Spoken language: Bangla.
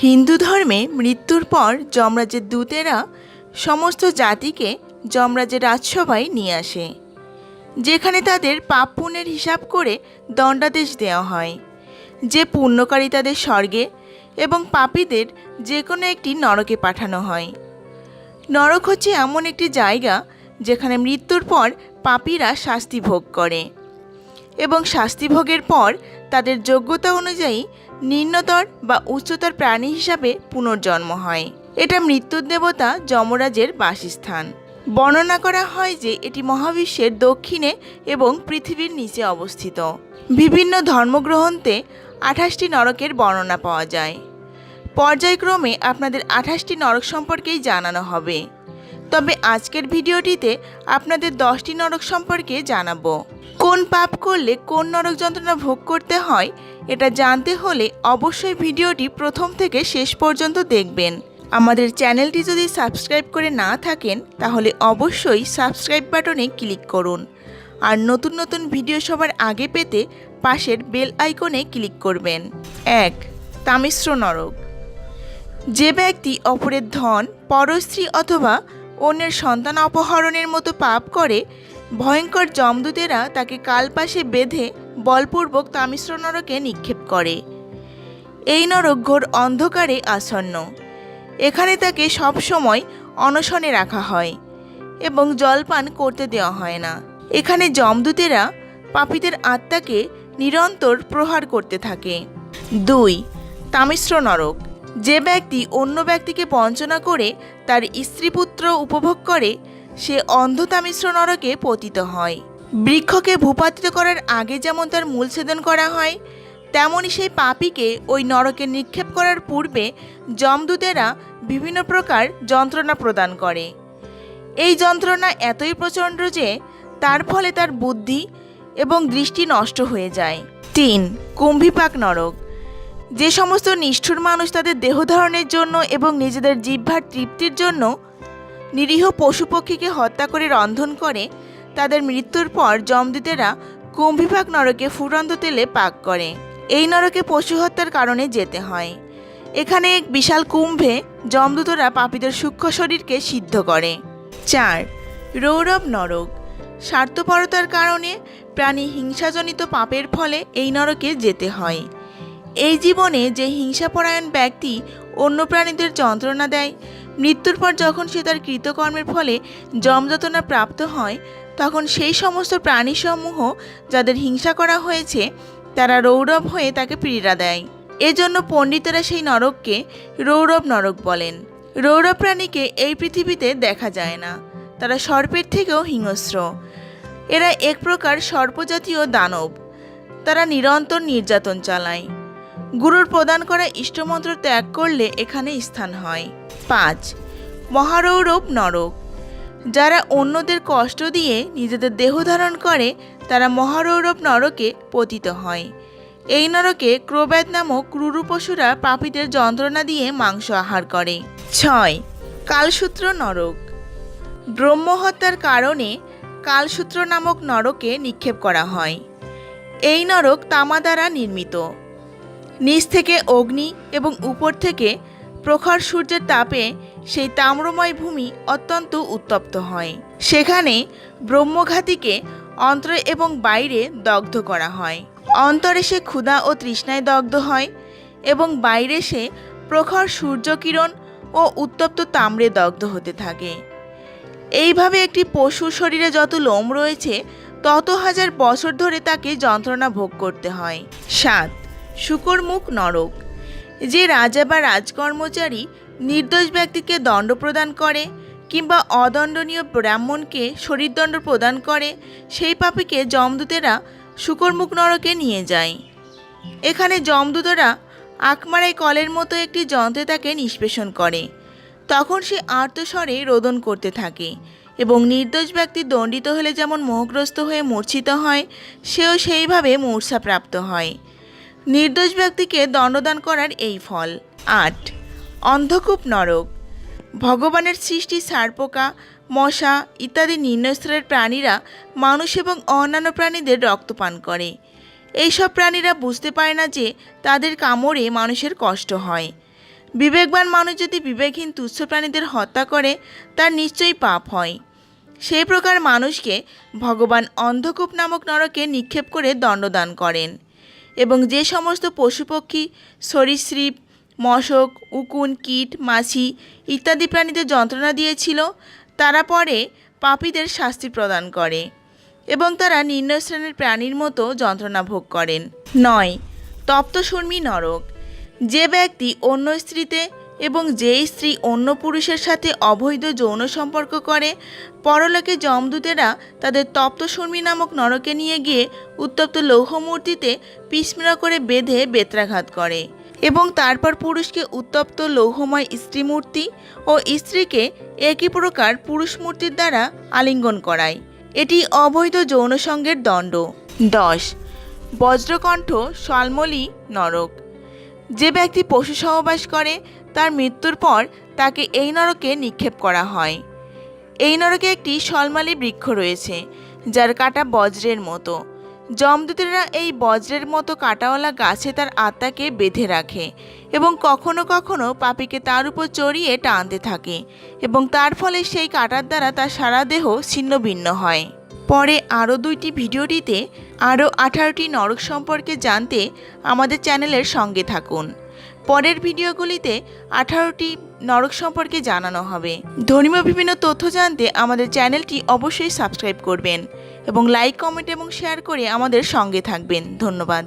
হিন্দু ধর্মে মৃত্যুর পর যমরাজের দূতেরা সমস্ত জাতিকে যমরাজের রাজসভায় নিয়ে আসে, যেখানে তাদের পাপ পুণ্যের হিসাব করে দণ্ডাদেশ দেওয়া হয়। যে পুণ্যকারী তাদের স্বর্গে এবং পাপীদের যে কোনো একটি নরকে পাঠানো হয়। নরক হচ্ছে এমন একটি জায়গা যেখানে মৃত্যুর পর পাপীরা শাস্তি ভোগ করে এবং শাস্তি ভোগের পর তাদের যোগ্যতা অনুযায়ী নিম্নতর বা উচ্চতর প্রাণী হিসাবে পুনর্জন্ম হয়। এটা মৃত্যুর দেবতা যমরাজের বাসস্থান। বর্ণনা করা হয় যে এটি মহাবিশ্বের দক্ষিণে এবং পৃথিবীর নিচে অবস্থিত। বিভিন্ন ধর্মগ্রন্থে 28টি নরকের বর্ণনা পাওয়া যায়। পর্যায়ক্রমে আপনাদের 28টি নরক সম্পর্কেই জানানো হবে, তবে আজকের ভিডিওটিতে আপনাদের 10টি নরক সম্পর্কে জানাবো। কোন পাপ করলে কোন নরক যন্ত্রণা ভোগ করতে হয় এটা জানতে হলে অবশ্যই ভিডিওটি প্রথম থেকে শেষ পর্যন্ত দেখবেন। আমাদের চ্যানেলটি যদি সাবস্ক্রাইব করে না থাকেন তাহলে অবশ্যই সাবস্ক্রাইব বাটনে ক্লিক করুন, আর নতুন নতুন ভিডিও সবার আগে পেতে পাশের বেল আইকনে ক্লিক করবেন। 1. তামিশ্র নরক। যে ব্যক্তি অপরের ধন, পরস্ত্রী অথবা অন্যের সন্তান অপহরণের মতো পাপ করে, ভয়ঙ্কর যমদূতেরা তাকে কালপাশে বেঁধে বলপূর্বক তামিশ্র নরকে নিক্ষেপ করে। এই নরক ঘোর অন্ধকারে আচ্ছন্ন। এখানে তাকে সবসময় অনশনে রাখা হয় এবং জলপান করতে দেওয়া হয় না। এখানে যমদূতেরা পাপীদের আত্মাকে নিরন্তর প্রহার করতে থাকে। 2. তামিশ্র নরক। যে ব্যক্তি অন্য ব্যক্তিকে বঞ্চনা করে তার স্ত্রীপুত্র উপভোগ করে, সে অন্ধ তামিশ্র নরকে পতিত হয়। বৃক্ষকে ভূপাতিত করার আগে যেমন তার মূল ছেদন করা হয়, তেমনই সেই পাপীকে ওই নরকে নিক্ষেপ করার পূর্বে যমদূতেরা বিভিন্ন প্রকার যন্ত্রণা প্রদান করে। এই যন্ত্রণা এতই প্রচণ্ড যে তার ফলে তার বুদ্ধি এবং দৃষ্টি নষ্ট হয়ে যায়। 3. কুম্ভীপাক নরক। যে সমস্ত নিষ্ঠুর মানুষ তাদের দেহধারণের জন্য এবং নিজেদের জিহ্বার তৃপ্তির জন্য নিরীহ পশুপক্ষীকে হত্যা করে রন্ধন করে, তাদের মৃত্যুর পর যমদূতেরা কুম্ভীপাক নরকে ফুটন্ত তেলে পাক করে। এই নরকে পশু হত্যার কারণে যেতে হয়। এখানে এক বিশাল কুম্ভে যমদূতরা পাপীদের সূক্ষ্ম শরীরকে সিদ্ধ করে। 4. রৌরব নরক। স্বার্থপরতার কারণে প্রাণী হিংসাজনিত পাপের ফলে এই নরকে যেতে হয়। এই জীবনে যে হিংসাপরায়ণ ব্যক্তি অন্য প্রাণীদের যন্ত্রণা দেয়, মৃত্যুর পর যখন সে তার কৃতকর্মের ফলে যমযাতনা প্রাপ্ত হয়, তখন সেই সমস্ত প্রাণীসমূহ যাদের হিংসা করা হয়েছে তারা রৌরব হয়ে তাকে পীড়া দেয়। এজন্য পণ্ডিতেরা সেই নরককে রৌরব নরক বলেন। রৌরব প্রাণীকে এই পৃথিবীতে দেখা যায় না। তারা সর্পের থেকেও হিংস্র। এরা এক প্রকার সর্পজাতীয় দানব। তারা নিরন্তর নির্যাতন চালায়। গুরুর প্রদান করা ইষ্টমন্ত্র ত্যাগ করলে এখানে স্থান হয়। 5. মহারৌরব নরক। যারা অন্যদের কষ্ট দিয়ে নিজেদের দেহ ধারণ করে তারা মহারৌরব নরকে পতিত হয়। এই নরকে ক্রোব্যাত নামক ক্রুর পশুরা পাপীদের যন্ত্রণা দিয়ে মাংস আহার করে। 6. কালসূত্র নরক। ব্রহ্মহত্যার কারণে কালসূত্র নামক নরকে নিক্ষেপ করা হয়। এই নরক তামা দ্বারা নির্মিত। নিচ থেকে অগ্নি এবং উপর থেকে প্রখর সূর্যের তাপে সেই তাম্রময় ভূমি অত্যন্ত উত্তপ্ত হয়। সেখানে ব্রহ্মঘাতীকে অন্তরে এবং বাইরে দগ্ধ করা হয়। অন্তরে সে ক্ষুধা ও তৃষ্ণায় দগ্ধ হয় এবং বাইরে সে প্রখর সূর্যকিরণ ও উত্তপ্ত তাম্রে দগ্ধ হতে থাকে। এইভাবে একটি পশুর শরীরে যত লোম রয়েছে তত হাজার বছর ধরে তাকে যন্ত্রণা ভোগ করতে হয়। 7. শূকরমুখ নরক। যে রাজা বা রাজকর্মচারী নির্দোষ ব্যক্তিকে দণ্ড প্রদান করে কিংবা অদণ্ডনীয় ব্রাহ্মণকে শরীরদণ্ড প্রদান করে, সেই পাপীকে যমদূতেরা শূকরমুখ নরকে নিয়ে যায়। এখানে যমদূতেরা আকমারাই কলের মতো একটি যন্ত্রে তাকে নিষ্পেষণ করে। তখন সে আর্তস্বরে রোদন করতে থাকে এবং নির্দোষ ব্যক্তি দণ্ডিত হলে যেমন মোহগ্রস্ত হয়ে মূর্ছিত হয়, সেও সেইভাবে মূর্ছাপ্রাপ্ত হয়। নির্দোষ ব্যক্তিকে দণ্ডদান করার এই ফল। 8. অন্ধকূপ নরক। ভগবানের সৃষ্টি সারপোকা, মশা ইত্যাদি নিম্নস্তরের প্রাণীরা মানুষ এবং অন্যান্য প্রাণীদের রক্তপান করে। এইসব প্রাণীরা বুঝতে পারে না যে তাদের কামড়ে মানুষের কষ্ট হয়। বিবেকবান মানুষ যদি বিবেকহীন তুচ্ছ প্রাণীদের হত্যা করে তার নিশ্চয়ই পাপ হয়। সেই প্রকার মানুষকে ভগবান অন্ধকূপ নামক নরকে নিক্ষেপ করে দণ্ডদান করেন। এবং যে সমস্ত পশুপক্ষী, সরীসৃপ, মশক, উকুন, কীট, মাছি ইত্যাদি প্রাণীদের যন্ত্রণা দিয়েছিল তারা পরে পাপীদের শাস্তি প্রদান করে এবং তারা নিম্ন শ্রেণীর প্রাণীর মতো যন্ত্রণা ভোগ করেন। 9. তপ্তশূর্মী নরক। যে ব্যক্তি অন্য স্ত্রীতে এবং যে স্ত্রী অন্য পুরুষের সাথে অবৈধ যৌন সম্পর্ক করে, পরলোকে যমদূতেরা তাদের তপ্তশূর্মী নামক নরকে নিয়ে গিয়ে উত্তপ্ত লৌহমূর্তিতে পিসমরা করে বেঁধে বেত্রাঘাত করে এবং তারপর পুরুষকে উত্তপ্ত লৌহময় স্ত্রীমূর্তি ও স্ত্রীকে একই প্রকার পুরুষ মূর্তির দ্বারা আলিঙ্গন করায়। এটি অবৈধ যৌন সঙ্গের দণ্ড। 10. বজ্রকণ্ঠ শালমলী নরক। যে ব্যক্তি পশু সহবাস করে তার মৃত্যুর পর তাকে এই নরকে নিক্ষেপ করা হয়। এই নরকে একটি শালমালী বৃক্ষ রয়েছে যার কাঁটা বজ্রের মতো। যমদূতেরা এই বজ্রের মতো কাঁটাওয়ালা গাছে তার আত্মাকে বেঁধে রাখে এবং কখনো কখনো পাপীকে তার উপর চড়িয়ে টানতে থাকে এবং তার ফলে সেই কাঁটার দ্বারা তার সারা দেহ ছিন্ন ভিন্ন হয়। পরে আরও 2টি ভিডিওটিতে আরও 18টি নরক সম্পর্কে জানতে আমাদের চ্যানেলের সঙ্গে থাকুন। পরের ভিডিওগুলিতে 18টি নরক সম্পর্কে জানানো হবে। ধর্মীয় বিভিন্ন তথ্য জানতে আমাদের চ্যানেলটি অবশ্যই সাবস্ক্রাইব করবেন এবং লাইক, কমেন্ট এবং শেয়ার করে আমাদের সঙ্গে থাকবেন। ধন্যবাদ।